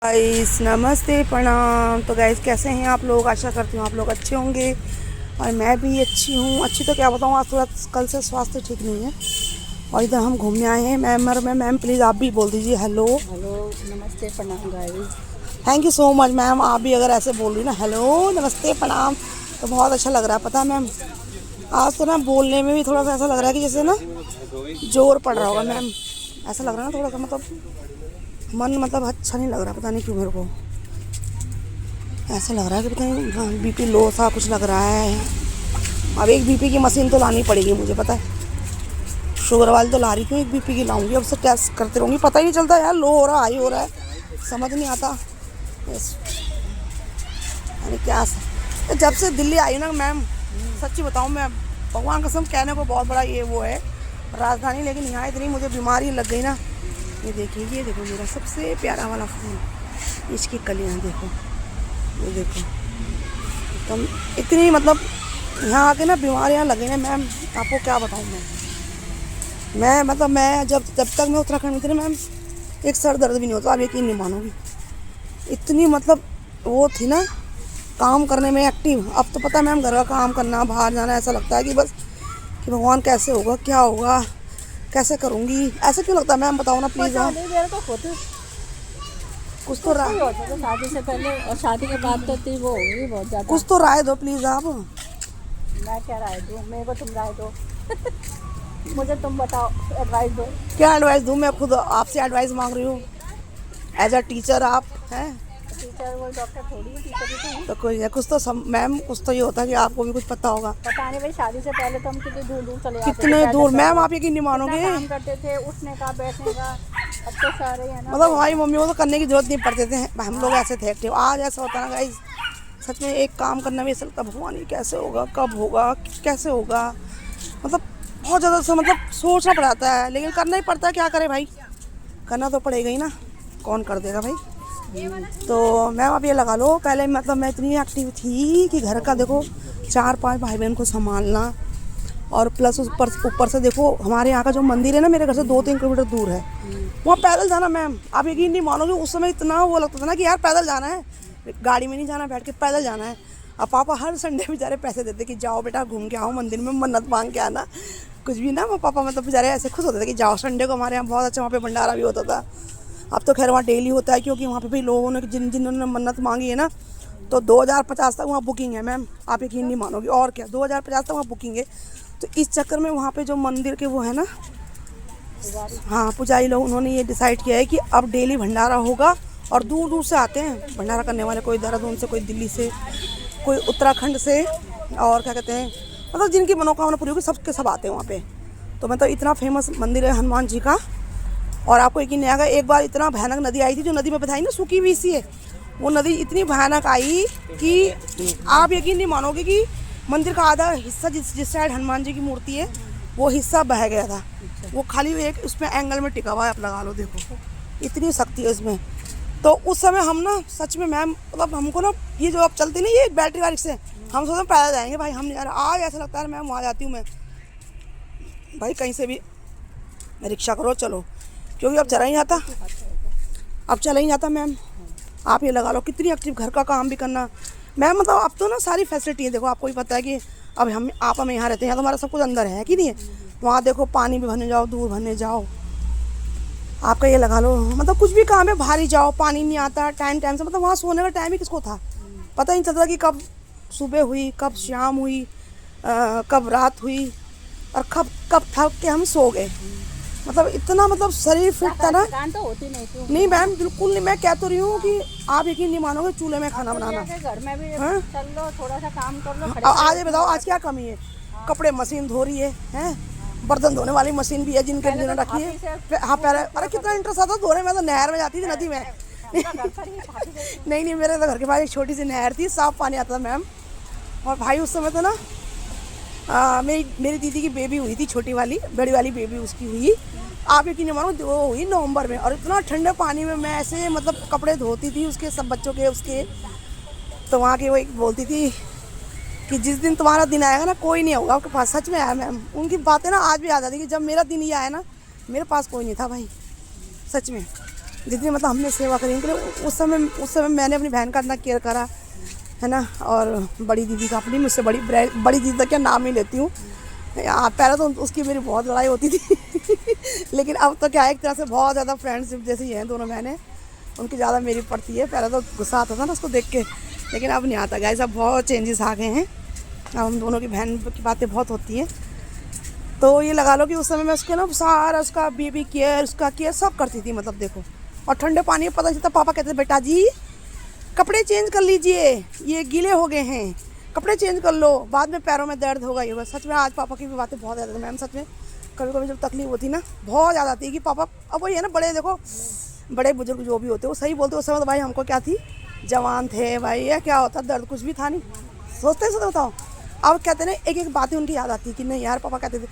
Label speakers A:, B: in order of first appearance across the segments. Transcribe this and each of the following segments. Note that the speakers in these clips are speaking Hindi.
A: गाइस नमस्ते प्रणाम। तो गाइस कैसे हैं आप लोग? आशा करती हूँ आप लोग अच्छे होंगे और मैं भी अच्छी हूँ। अच्छी तो क्या बताऊँ, आज थोड़ा कल से स्वास्थ्य ठीक नहीं है और इधर हम घूमने आए हैं। मैम प्लीज़ आप भी बोल दीजिए हेलो।
B: हेलो, नमस्ते, प्रणाम guys.
A: Thank you so much ma'am. आप भी अगर ऐसे बोल रही ना हेलो नमस्ते प्रणाम तो बहुत अच्छा लग रहा है। पता है मैम, आज तो ना बोलने में भी थोड़ा सा ऐसा लग रहा है कि जैसे ना जोर पड़ रहा होगा मैम। ऐसा लग रहा है ना थोड़ा सा, मन अच्छा नहीं लग रहा। पता नहीं क्यों मेरे को ऐसा लग रहा है कि पता नहीं बीपी लो सा कुछ लग रहा है। अब एक बीपी की मशीन तो लानी पड़ेगी मुझे, पता है। शुगर वाली तो ला रही क्यों, एक बीपी की लाऊंगी। अब से टेस्ट करते रहूँगी, पता ही नहीं चलता यार लो हो रहा हाई हो रहा है, समझ नहीं आता। यानी क्या जब से दिल्ली आई ना मैम, सच्ची बताऊँ मैं, भगवान कसम कहने को बहुत बड़ा ये वो है राजधानी, लेकिन यहाँ इतनी मुझे बीमारी लग गई ना। ये देखिए, ये देखो मेरा सबसे प्यारा वाला फूल, इसकी कलियाँ देखो, ये देखो। तो इतनी यहाँ आके ना बीमारियाँ लगी ना मैम, आपको क्या बताऊँ मैं जब तक मैं उत्तराखंड में थी ना मैम, एक सर दर्द भी नहीं होता। आप यकीन नहीं मानोगी, इतनी वो थी ना काम करने में एक्टिव। अब तो पता है मैम, घर का काम करना, बाहर जाना, ऐसा लगता है कि बस कि भगवान कैसे होगा, क्या होगा, कैसे करूँगी। ऐसा क्यों लगता है मैम, बताओ ना प्लीज़। कुछ तो राय,
B: शादी से पहले और शादी के बाद तो थी वो होगी बहुत ज़्यादा।
A: कुछ तो राय दो प्लीज़ आप।
B: मैं क्या राय दूँ, मेरे को तुम राय दो। मुझे तुम बताओ, एडवाइस दो।
A: क्या एडवाइस दूँ, मैं खुद आपसे एडवाइस मांग रही हूँ एज अ टीचर। आप हैं
B: टीचर, वो डॉक्टर थोड़ी है, टीचर ही तो।
A: तो कोई है, कुछ तो मैम कुछ तो ये होता है कि आपको भी कुछ पता होगा।
B: पता नहीं भाई, शादी से पहले तो हम कितनी दूर दूर चले जाते थे।
A: कितने दूर मैम, आप यकीन नहीं
B: कितना
A: मानोगे।
B: काम करते थे, उठने का बैठने का। अब तो सारे है ना,
A: हमारी मम्मी को तो करने की जरूरत नहीं पड़ते थे, हम लोग ऐसे थे एक्टिव। आज ऐसा होता है ना गाइस, सच में एक काम करना भी ऐसा लगता है भगवान ये कैसे होगा, कब होगा, कैसे होगा। बहुत ज़्यादा सोचना पड़ता है, लेकिन करना ही पड़ता है। क्या करे भाई, करना तो पड़ेगा ही ना, कौन कर देगा भाई। तो मैम आप ये लगा लो, पहले मैं इतनी एक्टिव थी कि घर का देखो 4-5 भाई बहन को संभालना, और प्लस ऊपर से देखो हमारे यहाँ का जो मंदिर है ना, मेरे घर से 2-3 किलोमीटर दूर है। वहाँ पैदल जाना मैम, आप यकीन नहीं मानोगे, उस समय इतना वो लगता था ना कि यार पैदल जाना है, गाड़ी में नहीं जाना, बैठ के पैदल जाना है। अब पापा हर संडे बेचारे पैसे देते कि जाओ बेटा घूम के आओ मंदिर में, मन्नत मांग के आना, कुछ भी ना। वो पापा बेचारे ऐसे खुश होते थे कि जाओ। संडे को हमारे यहाँ बहुत अच्छा वहाँ पे भंडारा भी होता था। अब तो खैर वहाँ डेली होता है, क्योंकि वहाँ पे भी लोगों ने जिन्होंने मन्नत मांगी है ना, तो 2050 तक वहाँ बुकिंग है मैम, आप यकीन नहीं मानोगे। और क्या, 2050 तक वहाँ बुकिंग है। तो इस चक्कर में वहाँ पे जो मंदिर के वो है ना, हाँ पुजारी लोग, उन्होंने ये डिसाइड किया है कि अब डेली भंडारा होगा। और दूर दूर से आते हैं भंडारा करने वाले, कोई देहरादून से, कोई दिल्ली से, कोई उत्तराखंड से, और क्या कहते हैं जिनकी मनोकामना पूरी होगी सबके सब आते हैं वहाँ पे। तो इतना फेमस मंदिर है हनुमान जी का। और आपको यकीन नहीं आएगा, एक बार इतना भयानक नदी आई थी, जो नदी में बताई ना सूखी हुई सी है, वो नदी इतनी भयानक आई कि आप यकीन नहीं मानोगे कि मंदिर का आधा हिस्सा, जिस साइड हनुमान जी की मूर्ति है, वो हिस्सा बह गया था। वो खाली एक उसमें एंगल में टिका हुआ है, आप लगा लो, देखो इतनी शक्ति है उसमें। तो उस समय हम ना सच में मैम, हमको ना ये जो आप चलती नहीं, ये बैटरी वाली से, हम सोचते पैदल जाएंगे भाई, हम यार आज ऐसा लगता है मैम वहाँ जाती हूँ मैं, भाई कहीं से भी रिक्शा करो चलो, क्योंकि अब चला ही जाता मैम। आप ये लगा लो कितनी एक्टिव, घर का काम भी करना मैम। अब तो ना सारी फैसिलिटी है, देखो आपको भी पता है कि अब हमें यहाँ रहते हैं तो हमारा सब कुछ अंदर है कि नहीं है। वहाँ देखो पानी भी भरने जाओ, दूर भरने जाओ, आपका ये लगा लो कुछ भी काम है, बाहर ही जाओ, पानी नहीं आता टाइम से। वहाँ सोने का टाइम ही किसको था, पता ही नहीं चलता कि कब सुबह हुई, कब शाम हुई, कब रात हुई, और कब थक के हम सो गए। इतना शरीर फिट था ना।
B: तो होती
A: नहीं मैम बिल्कुल नहीं, मैं कह तो रही हूँ कि आप यकीन नहीं मानोगे, चूल्हे में खाना बनाना,
B: घर में भी चल लो, थोड़ा सा काम कर लो।
A: आज बताओ आज क्या कमी है, कपड़े मशीन धो रही है, बर्तन धोने वाली मशीन भी है जिनके जिन्होंने रखी है। हाँ पहले, अरे कितना इंटरेस्ट आता धोने में, तो नहर में जाती थी, नदी में नहीं मेरे तो घर के पास एक छोटी सी नहर थी, साफ पानी आता था मैम। और भाई उस समय तो ना मेरी दीदी की बेबी हुई थी, छोटी वाली, बड़ी वाली बेबी उसकी हुई, आप यकीन नहीं मानो, वो हुई नवंबर में। और इतना ठंडे पानी में मैं ऐसे कपड़े धोती थी उसके, सब बच्चों के उसके। तो वहाँ की वो एक बोलती थी कि जिस दिन तुम्हारा दिन आएगा ना, कोई नहीं होगा आपके पास। सच में आया मैम, उनकी बातें ना आज भी याद आती कि जब मेरा दिन ये आया ना, मेरे पास कोई नहीं था भाई, सच में। जितनी मतलब हमने सेवा करी उनके लिए। उस समय मैंने अपनी बहन का इतना केयर करा है ना, और बड़ी दीदी का, अपनी मुझसे बड़ी दीदी का क्या नाम ही लेती हूँ। पहले तो उसकी मेरी बहुत लड़ाई होती थी लेकिन अब तो क्या है, एक तरह से बहुत ज़्यादा फ्रेंडशिप जैसी ही हैं दोनों बहनें, उनकी ज़्यादा मेरी पड़ती है। पहले तो गुस्सा आता था ना उसको देख के, लेकिन अब नहीं आता गाइस, अब बहुत चेंजेस आ गए हैं। अब हम दोनों की बहन की बातें बहुत होती हैं। तो ये लगा लो कि उस समय मैं उसके ना सारा उसका बेबी केयर, उसका केयर सब करती थी, मतलब देखो। और ठंडे पानी में पता चलता, पापा कहते थे बेटा जी कपड़े चेंज कर लीजिए, ये गीले हो गए हैं, कपड़े चेंज कर लो, बाद में पैरों में दर्द होगा, ये होगा। सच में आज पापा की भी बातें बहुत ज़्यादा, मैम सच में कभी कभी जब तकलीफ होती ना बहुत ज़्यादा आती है कि पापा, अब वही है ना, बड़े देखो बड़े बुजुर्ग जो भी होते वो सही बोलते। उस समय तो भाई हमको क्या थी, जवान थे भाई, ये क्या होता, दर्द कुछ भी था नहीं, सोचते बताओ। अब कहते ना एक एक बातें उनकी याद आती कि नहीं यार, पापा कहते थे,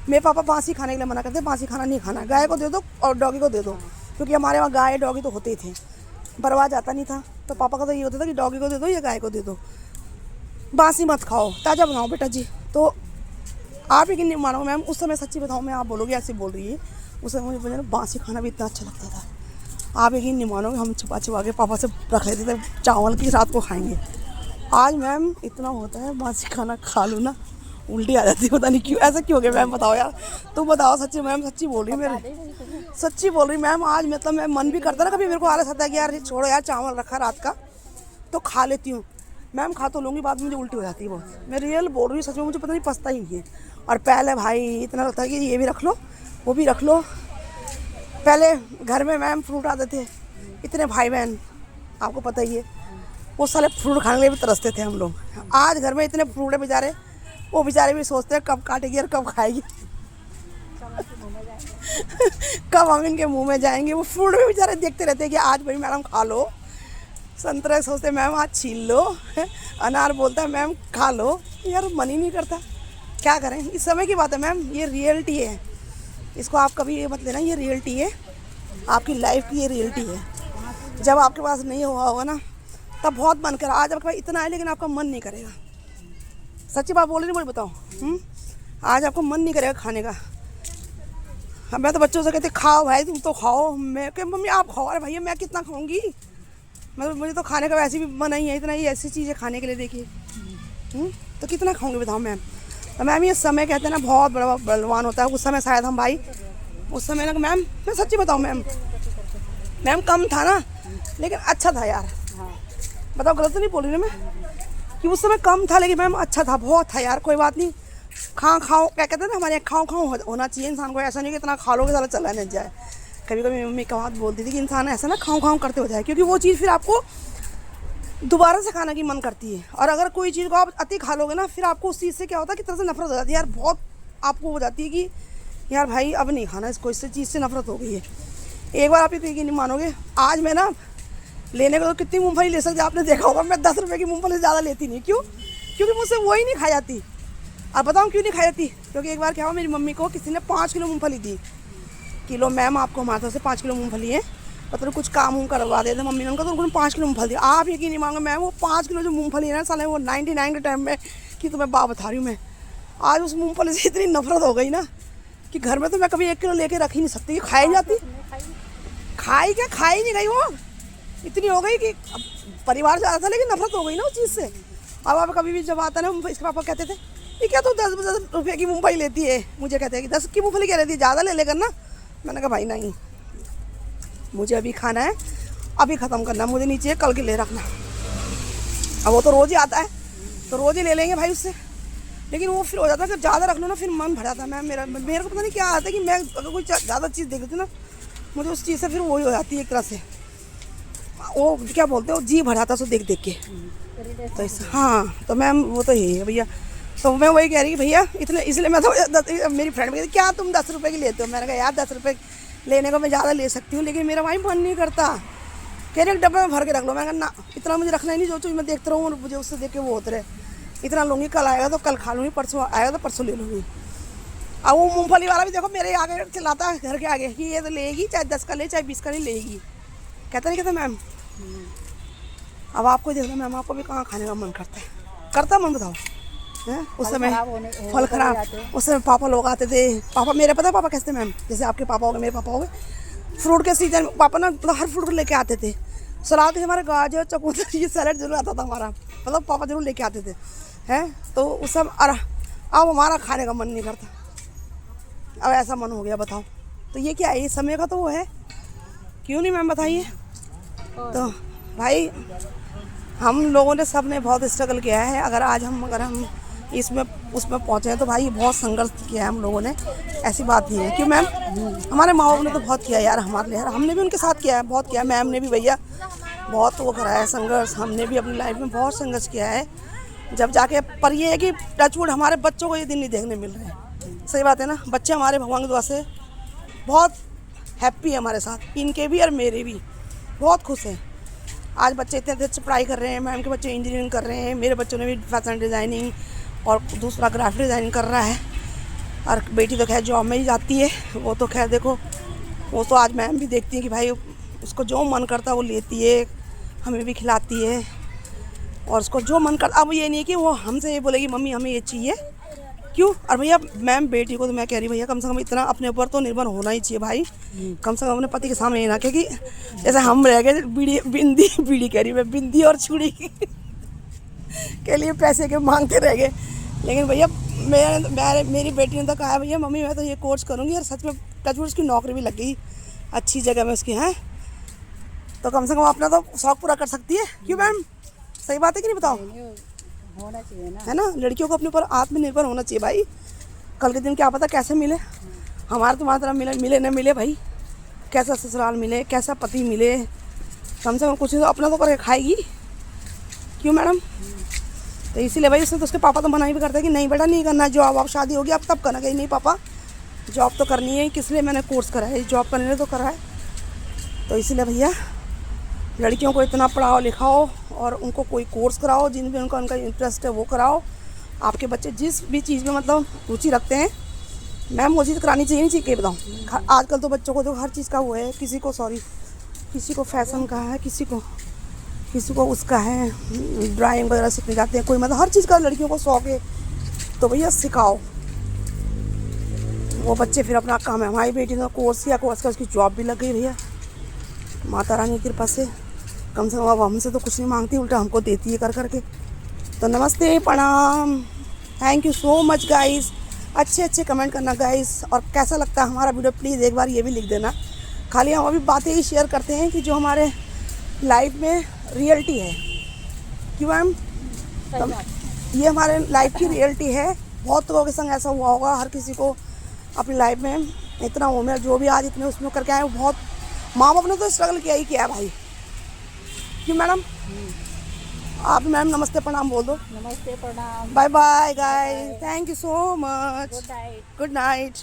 A: मेरे पापा बासी खाने के लिए मना करते, बासी खाना नहीं खाना, गाय को दे दो और डॉगी को दे दो, क्योंकि हमारे वहाँ गाय डॉगी तो होते ही थे, बर्बाद जाता नहीं था। तो पापा का तो ये होता था कि डॉगी को दे दो या गाय को दे दो, बासी मत खाओ, ताज़ा बनाओ बेटा जी। तो आप यकीन नहीं मानो मैम, उस समय सच्ची बताऊँ मैं, आप बोलोगे ऐसे बोल रही है, उस समय मुझे ना बासी खाना भी इतना अच्छा लगता था। आप यकीन नहीं मानोगे, हम छुपा के पापा से रख लेते थे चावल की, रात को खाएंगे। आज मैम इतना होता है बासी खाना खा लूँ ना उल्टी आ जाती है, पता नहीं क्यों, ऐसा क्यों हो गया मैम, बताओ यार, तुम बताओ। सच्ची मैम, सच्ची बोल रही मेरे, सच्ची बोल रही मैम। आज मतलब मैं मन भी करता ना कभी, मेरे को आलस आता है कि यार छोड़ो यार, चावल रखा रात का तो खा लेती हूँ मैम, खा तो लूँगी, बाद में मुझे उल्टी हो जाती है बहुत। मैं रियल बोल रही हूँ, सच में मुझे पता नहीं, पछता ही नहीं है। और पहले भाई इतना लगता है कि ये भी रख लो वो भी रख लो। पहले घर में मैम फ्रूट आते थे, इतने भाई बहन, आपको पता ही है, वो सारे फ्रूट खाने के लिए भी तरसते थे हम लोग। आज घर में इतने फ्रूट है बेचारे, वो बेचारे भी सोचते हैं कब काटेगी और कब खाएगी कब हम इनके मुंह में जाएंगे। वो फ्रूट भी बेचारे देखते रहते हैं कि आज भाई मैडम खा लो, संतरे सोचते मैम आज छील लो, अनार बोलता है मैम खा लो। यार मन ही नहीं करता, क्या करें, इस समय की बात है मैम, ये रियलिटी है, इसको आप कभी ये मत लेना, ये रियलिटी है, आपकी लाइफ की ये रियलिटी है। जब आपके पास नहीं हुआ होगा ना तब बहुत मन करा, आज आपके पास इतना है लेकिन आपका मन नहीं करेगा। सच्ची बात बोल रही, बोल बताओ, आज आपको मन नहीं करेगा खाने का। मैं तो बच्चों से कहती खाओ भाई, तुम तो खाओ, मैं कह मम्मी आप खाओ, अरे भैया मैं कितना खाऊंगी, मतलब मुझे तो खाने का वैसे भी मन ही है, इतना ही ऐसी चीज़ें खाने के लिए देखिए, तो कितना खाऊंगी बताओ मैम। तो मैम ये समय कहते हैं ना बहुत बड़ा बलवान होता है। उस समय शायद हम भाई, उस समय ना मैम, मैं सच्ची बताऊँ मैम कम था ना लेकिन अच्छा था यार। बताओ गलत तो नहीं बोल रही ना मैं, कि उस समय कम था लेकिन मैम अच्छा था, बहुत था यार। कोई बात नहीं, खाओ क्या कहते हैं ना हमारे, खाओ होना चाहिए इंसान को, ऐसा नहीं कि इतना खा लोगे साला चला नहीं जाए। कभी कभी मम्मी का बात बोलती थी कि इंसान ऐसा ना खाओ करते हो जाए, क्योंकि वो चीज़ फिर आपको दोबारा से खाने की मन करती है। और अगर कोई चीज़ को आप अति खा लोगे ना, फिर आपको उस चीज़ से क्या होता है कि तरह से नफरत हो जाती है यार, बहुत आपको हो जाती है कि यार भाई अब नहीं खाना इसको, इससे चीज़ से नफरत हो गई है। एक बार आप ये नहीं मानोगे, आज मैं ना लेने को तो कितनी मूंगफली ले सकते, आपने देखा होगा मैं 10 रुपये की मूंगफली ज़्यादा लेती नहीं, क्यों, क्योंकि मुझसे वही नहीं खाई जाती। अब बताऊँ क्यों नहीं खाई जाती, क्योंकि एक बार क्या हुआ, मेरी मम्मी को किसी ने 5 किलो मूंगफली दी, किलो मैम आपको हमारे तरफ से 5 किलो मूंगफली है, मतलब कुछ काम करवा देते मम्मी ने उनका, तो उन्होंने 5 किलो मूंगफली दी। आप यकीन नहीं मांगे मैम, वो 5 किलो जो मूंगफली है ना साले, वो 99 के टाइम में कि तुम्हें बात बता रही हूँ मैं, आज उस मूंगफली से इतनी नफरत हो गई ना कि घर में तो मैं कभी 1 किलो लेके रख ही नहीं सकती, खाई जाती, खाई नहीं गई, वो इतनी हो गई कि अब परिवार ज़्यादा था लेकिन नफरत हो गई ना उस चीज़ से। अब आप कभी भी जब आता ना, इसके पापा कहते थे ये क्या तो 10 रुपये की मूंगफली लेती है, मुझे कहते हैं कि 10 की मूंगफली क्या लेती है, ज़्यादा ले लेकर ना। मैंने कहा भाई नहीं, मुझे अभी खाना है, अभी ख़त्म करना, मुझे नीचे कल के ले रखना। अब वो तो रोज़ ही आता है तो रोज़ ही ले लेंगे भाई उससे, लेकिन वो फिर हो जाता है कि ज़्यादा रख लो ना फिर मन भर जाता है। मैं मेरे को पता नहीं क्या आता है कि मैं अगर कोई ज़्यादा चीज़ देख लेती ना, मुझे उस चीज़ से फिर वही हो जाती है एक तरह से, वो क्या बोलते हैं, वो जी भर जाता है उसको देख के। तो हाँ, तो मैम वो तो यही है भैया। तो मैं वही कह रही कि भैया इतने, इसलिए मैं तो मेरी फ्रेंड कहती क्या तुम 10 रुपये की लेते हो, मैंने कहा यार 10 रुपये लेने को मैं ज़्यादा ले सकती हूँ, लेकिन मेरा भाई मन नहीं करता, कह रहे एक डब्बे में भर के रख लो। मैं कहा ना, इतना मुझे रखना ही नहीं, जो चीज़ मैं देखता रहूँ मुझे उससे देख के वो होते रहे, इतना लूँगी, कल आएगा तो कल खा लूँगी, परसों आएगा तो परसों ले लूँगी। अब वो मूँगफली वाला भी देखो मेरे आगे चलाता है घर के आगे कि ये तो लेगी, चाहे 10 का ले चाहे 20 का नहीं लेगी, कहता नहीं कहता मैम। अब आपको देख लो मैम, आपको भी कहाँ खाने का मन करता मन बताओ है। उस समय फल खराब, उस समय पापा लोग आते थे, पापा मेरे पता है पापा कैसे थे मैम, जैसे आपके पापा हो गए मेरे पापा हो गए, फ्रूट के सीजन में पापा ना मतलब हर फ्रूट लेके आते थे। सलाद हमारे गाजर चकोतर ये सैलेड जरूर आता था हमारा, मतलब पापा जरूर लेके आते थे हैं। तो उस सब अब हमारा खाने का मन नहीं करता, अब ऐसा मन हो गया बताओ। तो ये क्या है, ये समय का तो वो है, क्यों नहीं मैम बताइए। तो भाई हम लोगों ने सब ने बहुत स्ट्रगल किया है। अगर हम इसमें उसमें पहुँचे हैं तो भाई बहुत संघर्ष किया है हम लोगों ने, ऐसी बात नहीं है। क्यों मैम, हमारे माँ बाप ने तो बहुत किया यार हमारे लिए, हमने भी उनके साथ किया है, बहुत किया। मैम ने भी भैया बहुत वो करा है संघर्ष, हमने भी अपनी लाइफ में बहुत संघर्ष किया है जब जाके। पर ये है कि टचवुड हमारे बच्चों को ये दिन नहीं देखने मिल रहे हैं। सही बात है ना, बच्चे हमारे भगवान की दुआ से बहुत हैप्पी है हमारे साथ, इनके भी और मेरे भी बहुत खुश हैं। आज बच्चे इतने अच्छे पढ़ाई कर रहे हैं, मैम के बच्चे इंजीनियरिंग कर रहे हैं, मेरे बच्चों ने भी फैशन डिज़ाइनिंग और दूसरा ग्राफिक डिज़ाइनिंग कर रहा है। और बेटी तो खैर जॉब में ही जाती है, वो तो खैर देखो, वो तो आज मैम भी देखती है कि भाई उसको जो मन करता है वो लेती है, हमें भी खिलाती है। और उसको जो मन करता, अब ये नहीं है कि वो हमसे ये बोलेगी मम्मी हमें ये चाहिए, क्यों। और भैया मैम बेटी को तो मैं कह रही भैया कम से कम इतना अपने ऊपर तो निर्भर होना ही चाहिए भाई, कम से कम अपने पति के सामने ही ना, क्योंकि जैसे हम रह गए बीड़ी कह रही मैं, बिंदी और चूड़ी के लिए पैसे के मांगते रह गए। लेकिन भैया मेरी बेटी ने तो कहा भैया मम्मी मैं तो ये कोर्स करूँगी, और सच में टचवुड उसकी नौकरी भी लग गई अच्छी जगह में उसकी हैं, तो कम से कम अपना तो शौक पूरा कर सकती है। क्यों मैम, सही बात है कि नहीं बताओ,
B: होना चाहिए ना,
A: है ना। लड़कियों को अपने ऊपर आत्मनिर्भर होना चाहिए भाई, कल के दिन क्या पता कैसे मिले, हमारे तुम्हारी तरह मिले न मिले भाई, कैसा ससुराल मिले, कैसा पति मिले, कम से कम कुछ तो अपना तो करके खाएगी। क्यों मैडम, तो इसीलिए भाई उसने तो उसके पापा तो मना ही भी करते हैं कि नहीं बेटा नहीं करना जॉब, अब शादी होगी अब तब करना। कहीं नहीं पापा जॉब तो करनी है, किस लिए मैंने कोर्स करा है, जॉब करने ने तो करा है। तो इसीलिए भैया लड़कियों को इतना पढ़ाओ लिखाओ और उनको कोई कोर्स कराओ, जिनमें उनका इंटरेस्ट है वो कराओ। आपके बच्चे जिस भी चीज़ में मतलब रुचि रखते हैं मैम वो चीज़ करानी चाहिए, नहीं चाहिए बताऊँ। आजकल तो बच्चों को तो हर चीज़ का वो है, किसी को फैशन का है, किसी को उसका है, ड्राइंग वगैरह सीखने जाते हैं, कोई मतलब हर चीज़ का लड़कियों को शौक है। तो भैया सिखाओ, वो बच्चे फिर अपना काम है। हमारी बेटी ने कोर्स किया, कोर्स का उसकी जॉब भी लग गई भैया माता रानी की कृपा से। कम से कम अब हमसे तो कुछ नहीं मांगती, उल्टा हमको देती है कर करके। तो नमस्ते प्रणाम, thank you so much guys, अच्छे कमेंट करना गाइस। और कैसा लगता है हमारा वीडियो प्लीज़ एक बार ये भी लिख देना। खाली हम अभी बातें ही शेयर करते हैं कि जो हमारे लाइफ में रियलिटी है। क्यों मैम, ये हमारे लाइफ की रियलिटी है। बहुत लोगों के संग ऐसा हुआ होगा, हर किसी को अपनी लाइफ में इतना उम्र जो भी आज इतने उसमें करके आए वो बहुत, माँ बाप ने तो स्ट्रगल किया ही किया भाई। क्यों मैडम, आप मैम नमस्ते प्रणाम बोल दो।
B: नमस्ते प्रणाम,
A: bye bye guys, thank you so much,
B: good night.
A: Good night.